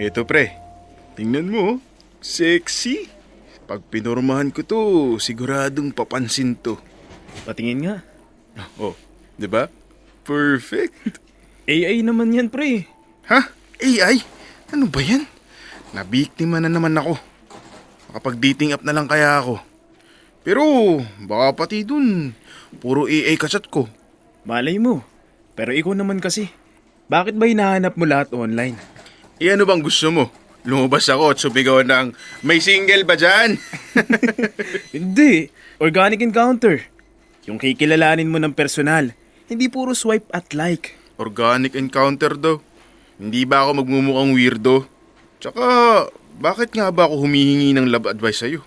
Eto pre, tingnan mo, sexy. Pag pinormahan ko to, siguradong papansin to. Patingin nga. Oh, di ba? Perfect. AI naman yan, pre. Ha? AI? Ano ba yan? Nabiktima na naman ako. Makapag-dating app na lang kaya ako. Pero, baka pati dun, puro AI kachat ko. Malay mo. Pero ikaw naman kasi. Bakit ba hinahanap mo lahat online? Ano bang gusto mo? Lumabas ako at sumigaw ng, may single ba dyan? Hindi. Organic encounter. Yung kikilalanin mo ng personal. Hindi puro swipe at like. Organic encounter daw. Hindi ba ako magmumukhang weirdo? Tsaka, bakit nga ba ako humihingi ng love advice sa'yo?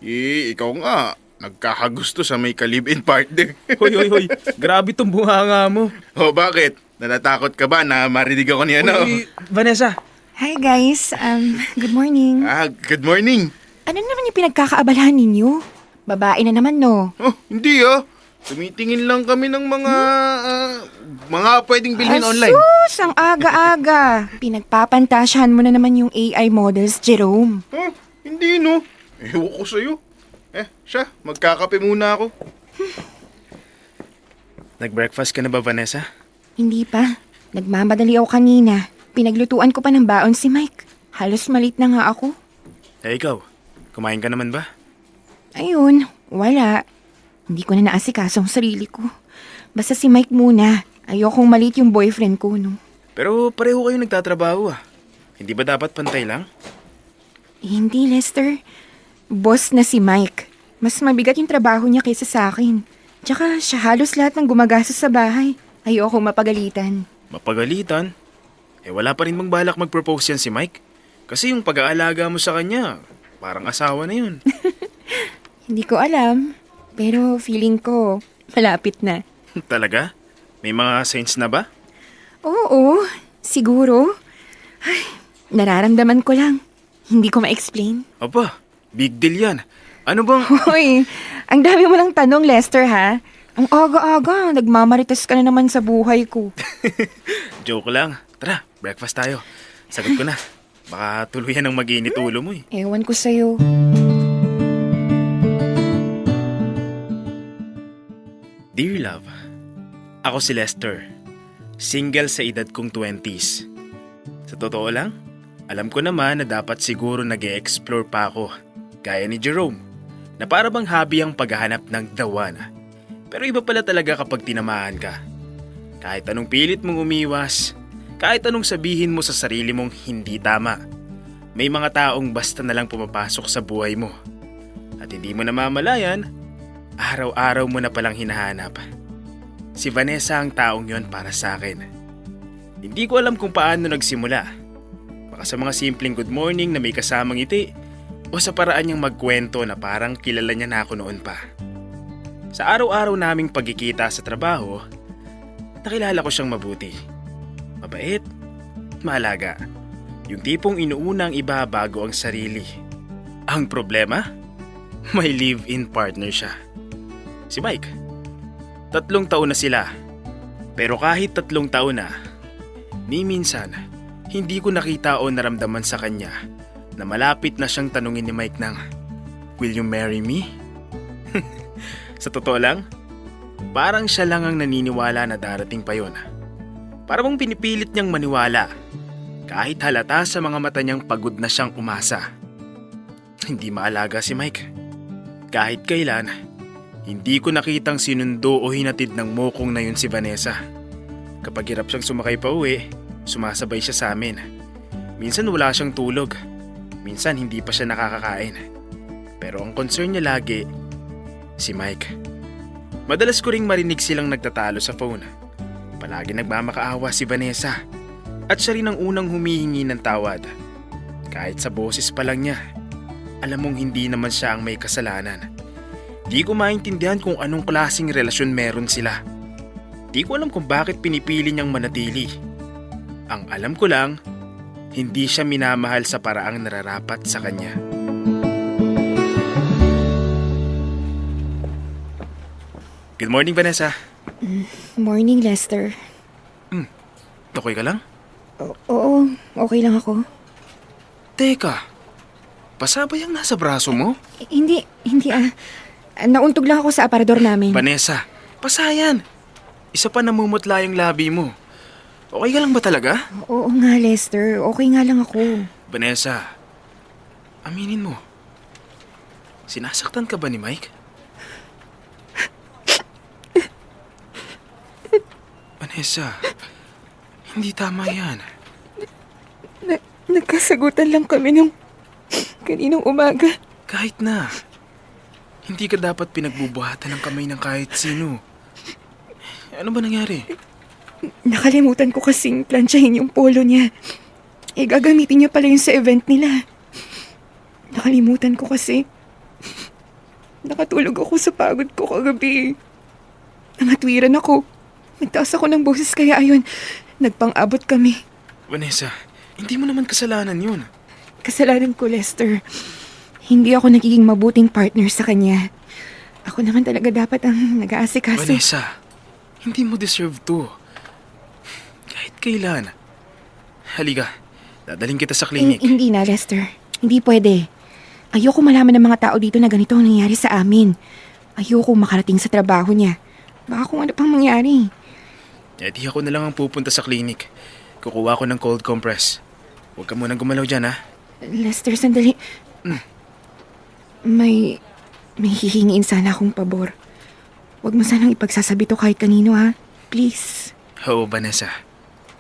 Ikaw nga, nagkakagusto sa may ka-live-in partner. Hoy. Grabe tong bunganga mo. O bakit? Natatakot ka ba na marinig ako ni ano? Uy, Vanessa. Hi guys, good morning. Good morning. Ano naman yung pinagkakaabalahan ninyo? Babae na naman, no? Oh, hindi Tumitingin lang kami ng mga pwedeng bilhin online. Asus, ang aga-aga. Pinagpapantasyahan mo na naman yung AI models, Jerome. Oh, hindi no. Ewan ko sa'yo. Siya, magkakape muna ako. Nag-breakfast ka na ba, Vanessa? Hindi pa. Nagmamadali ako kanina. Pinaglutuan ko pa ng baon si Mike. Halos malit na nga ako. Ikaw, kumain ka naman ba? Ayun, wala. Hindi ko na naasikaso ang sarili ko. Basta si Mike muna. Ayokong malit yung boyfriend ko, no? Pero pareho kayo nagtatrabaho Hindi ba dapat pantay lang? Hindi, Lester. Boss na si Mike. Mas mabigat yung trabaho niya kaysa sa akin. Tsaka siya halos lahat ng gumagastos sa bahay. Ayokong mapagalitan. Mapagalitan? Wala pa rin bang balak mag-propose yan si Mike? Kasi yung pag-aalaga mo sa kanya, parang asawa na yun. Hindi ko alam. Pero feeling ko, malapit na. Talaga? May mga signs na ba? Oo, siguro. Ay, nararamdaman ko lang. Hindi ko ma-explain. Aba, big deal yan. Ano bang... Hoy, ang dami mo lang tanong, Lester, ha? Ang aga-aga, nagmamarites ka na naman sa buhay ko. Joke lang. Tara, breakfast tayo. Sagot ko na. Baka tuluyan ng mag-init ulo mo Ewan ko sa'yo. Dear Love, ako si Lester. Single sa edad kong 20s. Sa totoo lang, alam ko naman na dapat siguro nag-e-explore pa ako. Gaya ni Jerome, na para bang hobby ang paghahanap ng the one. Pero iba pala talaga kapag tinamaan ka. Kahit anong pilit mong umiwas, kahit anong sabihin mo sa sarili mong hindi tama, may mga taong basta na lang pumapasok sa buhay mo. At hindi mo namamalayan, araw-araw mo na palang hinahanap. Si Vanessa ang taong yon para sa akin. Hindi ko alam kung paano nagsimula. Baka sa mga simpleng good morning na may kasamang ngiti o sa paraan niyang magkwento na parang kilala niya na ako noon pa. Sa araw-araw naming pagkikita sa trabaho, nakilala ko siyang mabuti. Mabait, maalaga. Yung tipong inuuna ang iba bago ang sarili. Ang problema? May live-in partner siya. Si Mike. 3 taon na sila. Pero kahit 3 taon na, ni minsan, hindi ko nakita o naramdaman sa kanya na malapit na siyang tanungin ni Mike ng, "Will you marry me?" Sa totoo lang, parang siya lang ang naniniwala na darating pa yon. Para bang pinipilit niyang maniwala, kahit halata sa mga mata niyang pagod na siyang umasa. Hindi maalaga si Mike. Kahit kailan, hindi ko nakitang sinundo o hinatid ng mokong na yun si Vanessa. Kapag hirap siyang sumakay pa uwi, sumasabay siya sa amin. Minsan wala siyang tulog, minsan hindi pa siya nakakakain. Pero ang concern niya lagi, si Mike. Madalas ko ring marinig silang nagtatalo sa phone. Palagi nagmamakaawa si Vanessa at siya rin ang unang humihingi ng tawad. Kahit sa boses pa lang niya, alam mong hindi naman siya ang may kasalanan. Di ko maintindihan kung anong klaseng relasyon meron sila. Di ko alam kung bakit pinipili niyang manatili. Ang alam ko lang, hindi siya minamahal sa paraang nararapat sa kanya. Good morning, Vanessa. Morning, Lester. Okay ka lang? Oo, okay lang ako. Teka, basa ba yung nasa braso mo? Hindi. Nauntog lang ako sa aparador namin. Vanessa, basa yan. Isa pa namumutla yung labi mo. Okay ka lang ba talaga? Oo nga, Lester. Okay nga lang ako. Vanessa, aminin mo. Sinasaktan ka ba ni Mike? Vanessa, hindi tama yan. Nagkasagutan lang kami nung kaninang umaga. Kahit na. Hindi ka dapat pinagbubuhatan ng kamay ng kahit sino. Ano ba nangyari? Nakalimutan ko kasing plansyahin yung polo niya. Gagamitin niya pala yun sa event nila. Nakalimutan ko kasi. Nakatulog ako sa pagod ko kagabi. Nangatwiran ako. Nagtaas ako ng boses kaya ayun, nagpang-abot kami. Vanessa, hindi mo naman kasalanan yun. Kasalanan ko, Lester. Hindi ako nagiging mabuting partner sa kanya. Ako naman talaga dapat ang nag-aasikaso. Vanessa, hindi mo deserve to. Kahit kailan. Halika, dadaling kita sa klinik. Hindi na, Lester. Hindi pwede. Ayoko malaman ng mga tao dito na ganito ang nangyari sa amin. Ayoko makarating sa trabaho niya. Baka kung ano pang mangyari. Eh di ako na lang ang pupunta sa klinik. Kukuha ko ng cold compress. Huwag ka munang gumalaw dyan, ha? Lester, sandali. May hihingiin sana akong pabor. Huwag mo sanang ipagsasabi to kahit kanino, ha? Please. Oo, Vanessa.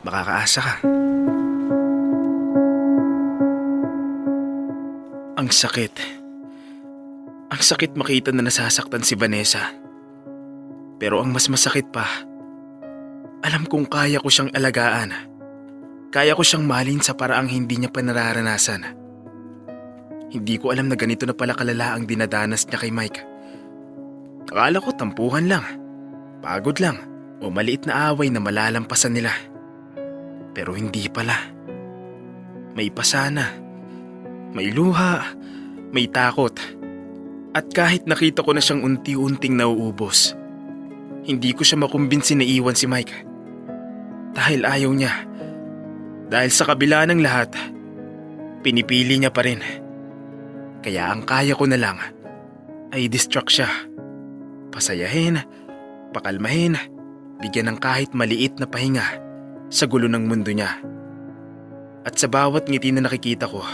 Makakaasa ka. Ang sakit. Ang sakit makita na nasasaktan si Vanessa. Pero ang mas masakit pa, alam kong kaya ko siyang alagaan. Kaya ko siyang mahalin sa paraang hindi niya pa nararanasan. Hindi ko alam na ganito na pala kalala ang dinadanas niya kay Mike. Akala ko tampuhan lang, pagod lang, o maliit na away na malalampasan nila. Pero hindi pala. May pasana, may luha, may takot. At kahit nakita ko na siyang unti-unting nauubos, hindi ko siya makumbinsi na iwan si Mike. Dahil ayaw niya. Dahil sa kabila ng lahat, pinipili niya pa rin. Kaya ang kaya ko na lang ay distract siya. Pasayahin, pakalmahin, bigyan ng kahit maliit na pahinga sa gulo ng mundo niya. At sa bawat ngiti na nakikita ko,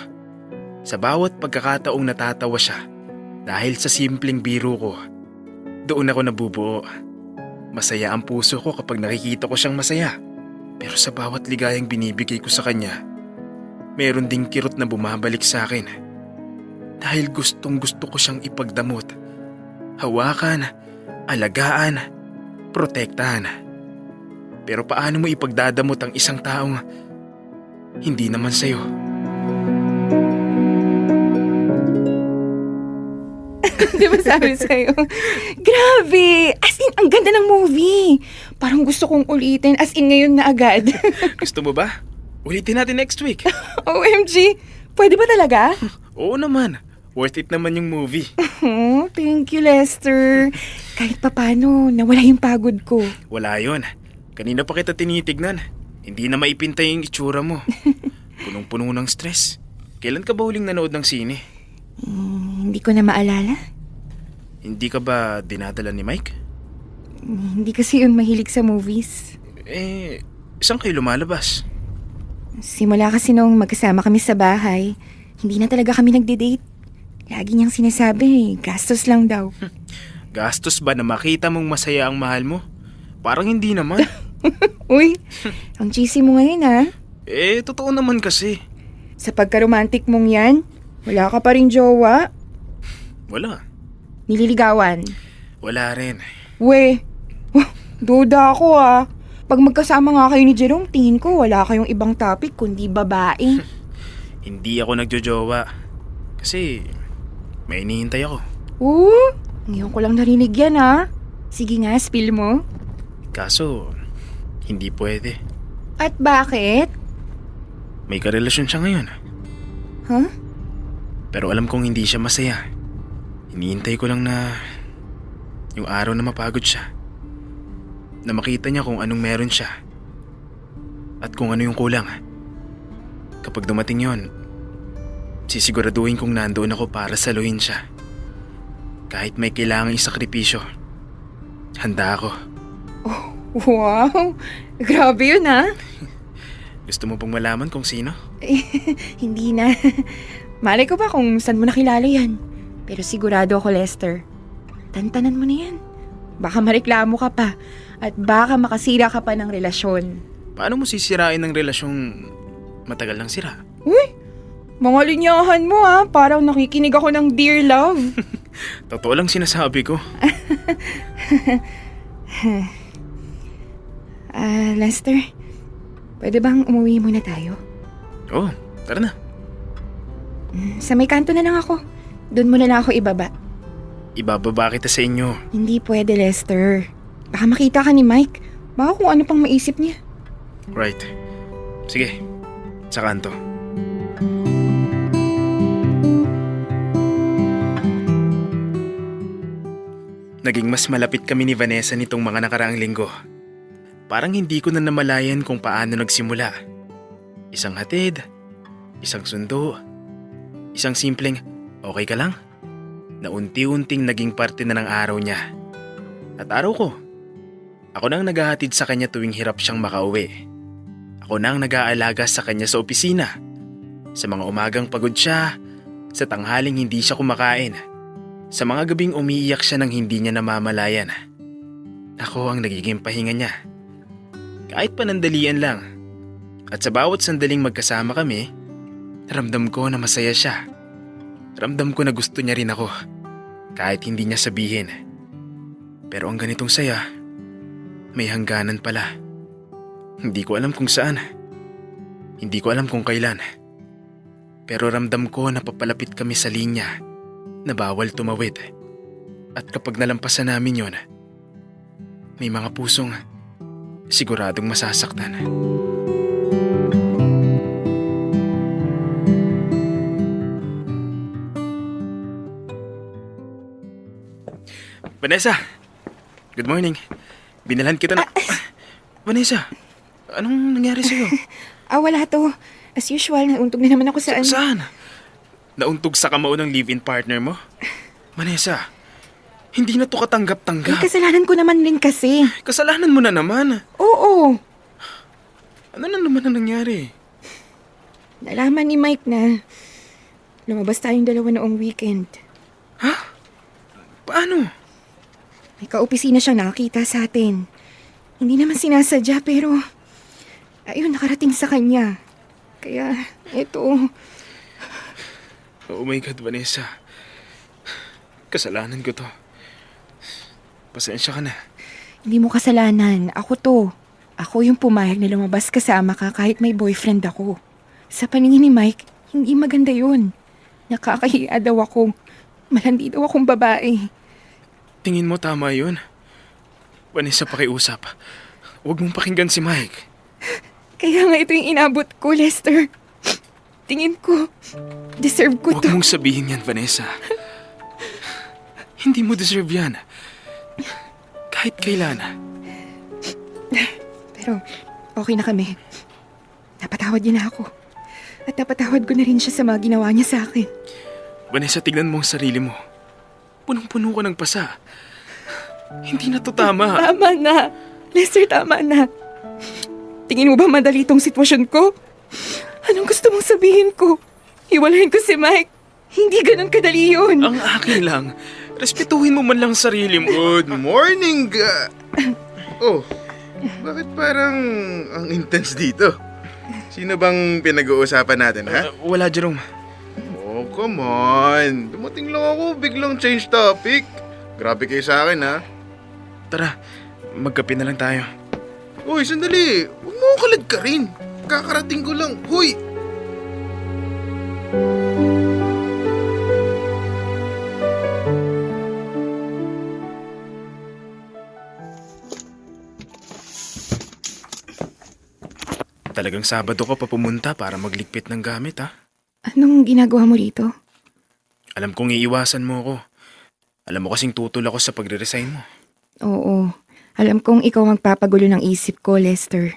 sa bawat pagkakataong natatawa siya dahil sa simpleng biro ko, doon ako nabubuo. Masaya ang puso ko kapag nakikita ko siyang masaya. Pero sa bawat ligayang binibigay ko sa kanya, meron ding kirot na bumabalik sa akin. Dahil gustong gusto ko siyang ipagdamot, hawakan, alagaan, protektahan. Pero paano mo ipagdadamot ang isang taong hindi naman sa'yo? Di ba sabi sa'yo? Grabe! As in, ang ganda ng movie. Parang gusto kong ulitin. As in, ngayon na agad. Gusto mo ba? Ulitin natin next week. OMG! Pwede ba talaga? Oo naman. Worth it naman yung movie. Oh, thank you, Lester. Kahit papano, nawala yung pagod ko. Wala yon. Kanina pa kita tinitignan. Hindi na maipintay yung itsura mo. Punong-puno ng stress. Kailan ka ba huling nanood ng sine? Hindi ko na maalala. Hindi ka ba dinadala ni Mike? Hindi kasi yun mahilig sa movies. Saan kayo lumalabas? Simula kasi nung magkasama kami sa bahay, hindi na talaga kami nagde-date. Lagi niyang sinasabi, gastos lang daw. Gastos ba na makita mong masaya ang mahal mo? Parang hindi naman. Uy, ang cheesy mo ngayon ha. Totoo naman kasi. Sa pagka-romantic mong yan, wala ka pa rin jowa? Wala. Nililigawan? Wala rin. We, duda ako ah. Pag magkasama nga kayo ni Jerome, tingin ko wala kayong ibang topic kundi babae. Hindi ako nagjojowa. Kasi may hinihintay ako. Ngayon ko lang narinig yan ah. Sige nga, spill mo. Kaso, hindi pwede. At bakit? May karelasyon siya ngayon. Huh? Pero alam kong hindi siya masaya. Hinihintay ko lang na yung araw na mapagod siya. Na makita niya kung anong meron siya. At kung ano yung kulang. Kapag dumating yon, Sisiguraduhin kong nandoon ako para saluhin siya. Kahit may kailangang isakripisyo, handa ako. Wow! Grabe yun ah! Gusto mo bang malaman kung sino? Hindi na. Malay ko ba kung saan mo nakilala yan? Pero sigurado ako, Lester. Tantanan mo na yan. Baka mareklamo ka pa. At baka makasira ka pa ng relasyon. Paano mo sisirain ng relasyong matagal nang sira? Uy! Mga linyahan mo ah. Parang nakikinig ako ng Dear Love. Totoo lang sinasabi ko. Lester, pwede bang umuwi muna tayo? Oo, tara na. Sa may kanto na lang ako. Doon mo na lang ako ibaba. Ibababa kita sa inyo. Hindi pwede, Lester. Baka makita ka ni Mike. Baka kung ano pang maisip niya. Right. Sige, sa kanto. Naging mas malapit kami ni Vanessa nitong mga nakaraang linggo. Parang hindi ko na namalayan kung paano nagsimula. Isang hatid, isang sundo, isang simpleng okay ka lang, na unti-unting naging parte na ng araw niya. At araw ko, ako na ang naghahatid sa kanya tuwing hirap siyang makauwi. Ako na ang nag-aalaga sa kanya sa opisina. Sa mga umagang pagod siya, sa tanghaling hindi siya kumakain, sa mga gabing umiiyak siya nang hindi niya namamalayan. Ako ang nagiging pahinga niya. Kahit panandalian lang. At sa bawat sandaling magkasama kami, ramdam ko na masaya siya. Ramdam ko na gusto niya rin ako, kahit hindi niya sabihin. Pero ang ganitong saya, may hangganan pala. Hindi ko alam kung saan. Hindi ko alam kung kailan. Pero ramdam ko na papalapit kami sa linya na bawal tumawid. At kapag nalampasan namin yon, may mga pusong siguradong masasaktan. Vanessa! Good morning. Binalhan kita na... Vanessa, anong nangyari sa'yo? Wala to. As usual, nauntog na naman ako sa ano. Saan? Nauntog sa kamao ng live-in partner mo? Vanessa, hindi na to katanggap-tanggap. Kasalanan ko naman rin kasi. Kasalanan mo na naman. Oo. Ano na naman ang nangyari? Nalaman ni Mike na lumabas tayong dalawa noong weekend. Paano? May kaopisina siyang nakakita sa atin. Hindi naman sinasadya pero ayun, nakarating sa kanya. Kaya eto. Oh my God, Vanessa. Kasalanan ko to. Pasensya ka na. Hindi mo kasalanan. Ako to. Ako yung pumayag na lumabas kasama ka kahit may boyfriend ako. Sa paningin ni Mike, hindi maganda yun. Nakakahiya daw ako. Malandi daw akong babae. Tingin mo tama yun? Vanessa, pakiusap. Huwag mong pakinggan si Mike. Kaya nga ito yung inabot ko, Lester. Tingin ko, deserve ko Huwag to. mong sabihin yan, Vanessa. Hindi mo deserve yan. Kahit kailan. Pero okay na kami. Napatawad niya na ako. At napatawad ko na rin siya sa mga ginawa niya sa akin. Vanessa, tignan mo ang sarili mo. Punong-puno ka ng pasa. Hindi na to tama. Tama na. Lester, tama na. Tingin mo ba madali itong sitwasyon ko? Anong gusto mong sabihin ko? Hiwalayin ko si Mike. Hindi ganun kadali yun. Ang akin lang, respetuhin mo man lang sarili mo. Good morning, Oh, bakit parang ang intense dito? Sino bang pinag-uusapan natin, ha? Wala, Jerome. Oh, come on. Dumating lang ako, biglang change topic. Grabe kayo sa akin, ha? Tara, magkape na lang tayo. Uy, sandali. Huwag mo kalad ka rin. Kakarating ko lang. Huy! Talagang Sabado ka pa pumunta para magligpit ng gamit, ha? Anong ginagawa mo rito? Alam kong iiwasan mo ako. Alam mo kasing tutol ako sa pagre-resign mo. Oo. Alam kong ikaw magpapagulo ng isip ko, Lester.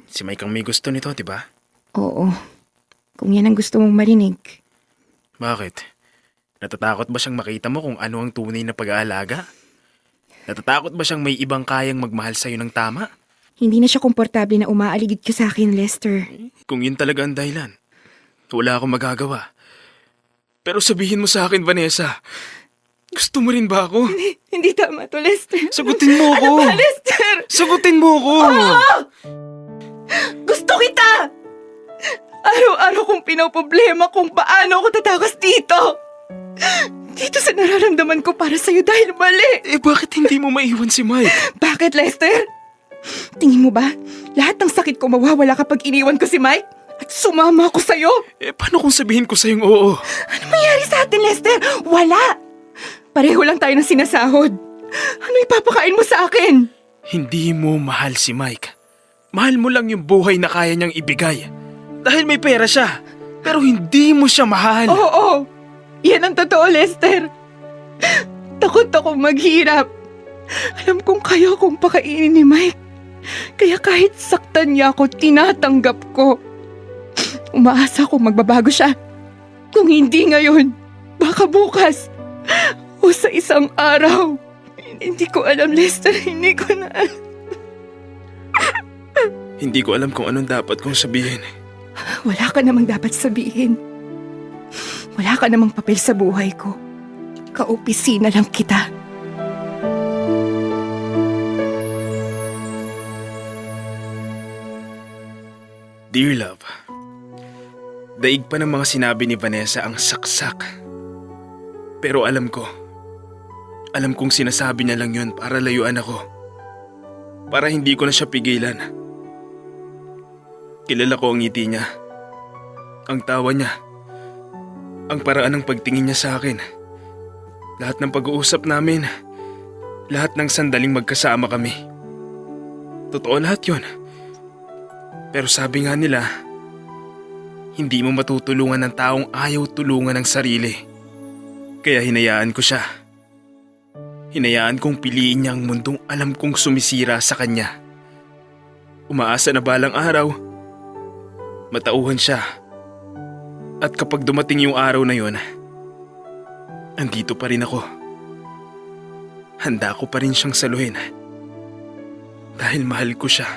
Si Mike ang may gusto nito, di ba? Oo. Kung yan ang gusto mong marinig, Bakit? Natatakot ba siyang makita mo kung ano ang tunay na pag-aalaga? Natatakot ba siyang may ibang kayang magmahal sa'yo ng tama? Hindi na siya komportable na umaaligid ka sa akin, Lester. Kung yun talaga ang dahilan, wala akong magagawa. Pero sabihin mo sa akin, Vanessa, gusto mo rin ba ako? Hindi tama to, Lester. Sagutin mo ako! Ano ba, Lester? Sagutin mo ako! Gusto kita! Araw-araw kong pinoproblema kung paano ako tatakas dito. Dito sa nararamdaman ko para sa'yo dahil mali. Eh bakit hindi mo maiwan si Mike? Bakit, Lester? Tingin mo ba, lahat ng sakit ko mawawala kapag iniwan ko si Mike? At sumama ako sa'yo? Eh paano kung sabihin ko sa'yong oo? Ano mangyari sa atin, Lester? Wala! Pareho lang tayo ng sinasahod. Ano ipapakain mo sa akin? Hindi mo mahal si Mike. Mahal mo lang yung buhay na kaya niyang ibigay. Dahil may pera siya. Pero hindi mo siya mahal. Oo, yan ang totoo, Lester. Takot akong maghirap. Alam kong kaya kong pakainin ni Mike. Kaya kahit saktan niya ako, tinatanggap ko. Umaasa akong magbabago siya. Kung hindi ngayon, baka bukas. O sa isang araw. Hindi ko alam, Lester. Hindi ko na alam. Hindi ko alam kung anong dapat kong sabihin. Wala ka namang dapat sabihin. Wala ka namang papel sa buhay ko. Kaopisina lang kita. Dear love, daig pa ng mga sinabi ni Vanessa ang saksak. Pero alam kong sinasabi niya lang yun para layuan ako. Para hindi ko na siya pigilan. Kilala ko ang ngiti niya, ang tawa niya, ang paraan ng pagtingin niya sa akin. Lahat ng pag-uusap namin, lahat ng sandaling magkasama kami. Totoo lahat yun. Pero sabi nga nila, hindi mo matutulungan ng taong ayaw tulungan ng sarili. Kaya hinayaan ko siya. Hinayaan kong piliin niya ang mundong alam kong sumisira sa kanya. Umaasa na balang araw, matauhan siya. At kapag dumating yung araw na yon, andito pa rin ako. Handa ko pa rin siyang saluhin. Dahil mahal ko siya.